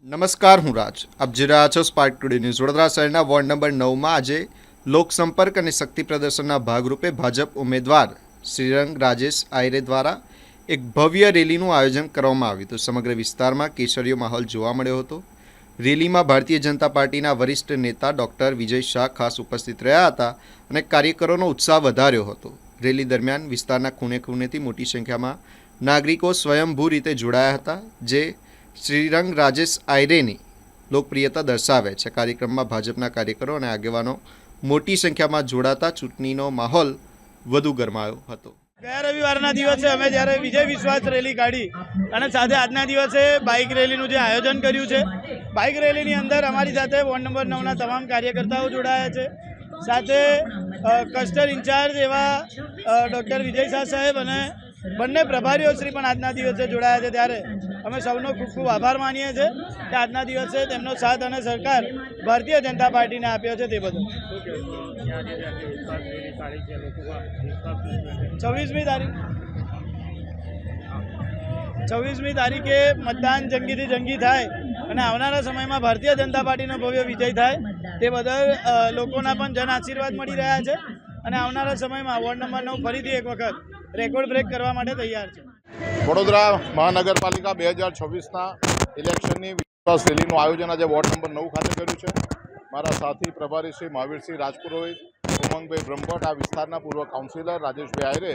નમસ્કાર, હું રાજ. આપ જોઈ રહ્યા છો સ્પાર્ક ટુડે ન્યૂઝ. વડોદરા શહેરના વોર્ડ નંબર 9માં આજે લોકસંપર્ક અને શક્તિ પ્રદર્શનના ભાગરૂપે ભાજપ ઉમેદવાર શ્રીરંગ રાજેશ આયરે દ્વારા એક ભવ્ય રેલીનું આયોજન કરવામાં આવ્યું હતું. સમગ્ર વિસ્તારમાં કેસરીયો માહોલ જોવા મળ્યો હતો. રેલીમાં ભારતીય જનતા પાર્ટીના વરિષ્ઠ નેતા ડૉક્ટર વિજય શાહ ખાસ ઉપસ્થિત રહ્યા હતા અને કાર્યકરોનો ઉત્સાહ વધાર્યો હતો. રેલી દરમિયાન વિસ્તારના ખૂણે ખૂણેથી મોટી સંખ્યામાં નાગરિકો સ્વયંભૂ રીતે જોડાયા હતા, જે શ્રીરંગ રાજેશ આયરેની લોકપ્રિયતા દર્શાવે છે. કાર્યક્રમમાં ભાજપના કાર્યકરો અને આગેવાનો મોટી સંખ્યામાં જોડાતા ચૂંટણીનો માહોલ વધુ ગરમાયો હતો. ગયા રવિવારના દિવસે અમે જ્યારે વિજય વિશ્વાસ રેલી કાઢી અને સાથે આજના દિવસે બાઇક રેલીનું જે આયોજન કર્યું છે, બાઇક રેલીની અંદર અમારી સાથે વોર્ડ નંબર 9ના તમામ કાર્યકર્તાઓ જોડાયા છે. સાથે કસ્ટર ઇન્ચાર્જ એવા ડૉક્ટર વિજય શાહ સાહેબ અને બંને પ્રભારીઓ શ્રી પણ આજના દિવસે જોડાયા છે. ત્યારે અમે સૌનો ખૂબ ખૂબ આભાર માનીએ છીએ કે આજના દિવસે તેમનો સાથ અને સહકાર ભારતીય જનતા પાર્ટીને આપ્યો છે તે બદલ. 26મી તારીખે મતદાન જંગીથી જંગી થાય અને આવનારા સમયમાં ભારતીય જનતા પાર્ટીનો ભવ્ય વિજય થાય તે બદલ લોકોના પણ જન આશીર્વાદ મળી રહ્યા છે અને આવનારા સમયમાં વોર્ડ નંબર 9 ફરીથી એક વખત રેકોર્ડ બ્રેક કરવા માટે તૈયાર છે. વડોદરા મહાનગરપાલિકા 2024ના ઇલેક્શનની વિશ્વાસ રેલીનું આયોજન આજે વોર્ડ નંબર 9 ખાતે કર્યું છે. મારા સાથી પ્રભારી શ્રી મહાવીરસિંહ રાજપુરોહિત, ઉમંગભાઈ બ્રહ્મભટ્ટ, આ વિસ્તારના પૂર્વ કાઉન્સિલર રાજેશભાઈ આયરે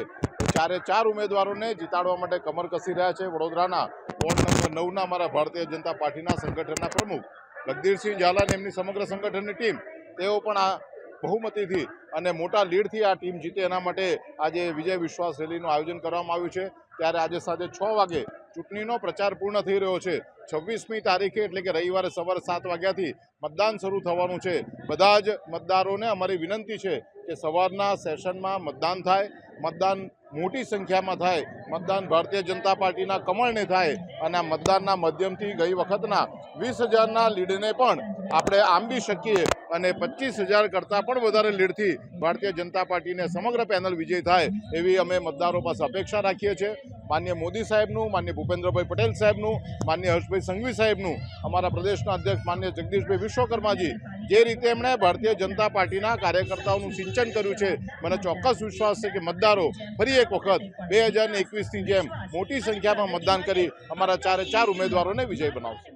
ચારે ચાર ઉમેદવારોને જીતાડવા માટે કમર કસી રહ્યા છે. વડોદરાના વોર્ડ નંબર 9ના અમારા ભારતીય જનતા પાર્ટીના સંગઠનના પ્રમુખ લખધીરસિંહ ઝાલા અને એમની સમગ્ર સંગઠનની ટીમ, તેઓ પણ આ બહુમતીથી અને મોટા લીડથી આ ટીમ જીતે એના માટે આજે વિજય વિશ્વાસ રેલીનું આયોજન કરવામાં આવ્યું છે. ત્યારે આજે સાંજે 6 વાગે ચૂંટણીનો પ્રચાર પૂર્ણ થઈ રહ્યો છે. 26મી તારીખે એટલે કે રવિવારે સવારે 7 વાગ્યાથી મતદાન શરૂ થવાનું છે. બધા જ મતદારોને અમારી વિનંતી છે કે સવારના સેશનમાં મતદાન થાય, મતદાન મોટી સંખ્યામાં થાય, મતદાન ભારતીય જનતા પાર્ટીના કમળને થાય અને આ મતદાનના માધ્યમથી ગઈ વખતના 20,000ના લીડને પણ આપણે આંબી શકીએ અને 25,000 કરતાં પણ વધારે લીડથી ભારતીય જનતા પાર્ટીને સમગ્ર પેનલ વિજય થાય એવી અમે મતદારો પાસે અપેક્ષા રાખીએ છીએ. માન્ય મોદી સાહેબનું, માન્ય ભૂપેન્દ્રભાઈ પટેલ સાહેબનું, માન્ય હર્ષભાઈ સંઘવી સાહેબનું, અમારા પ્રદેશના અધ્યક્ષ માન્ય જગદીશભાઈ વિશ્વકર્માજી, જે રીતે એમણે ભારતીય જનતા પાર્ટીના કાર્યકર્તાઓનું સિંચન કર્યું છે, મને ચોક્કસ વિશ્વાસ છે કે મતદારો ફરી એક વખત 2021ની જેમ મોટી સંખ્યામાં મતદાન કરી અમારા ચારે ચાર ઉમેદવારોને વિજય બનાવશે.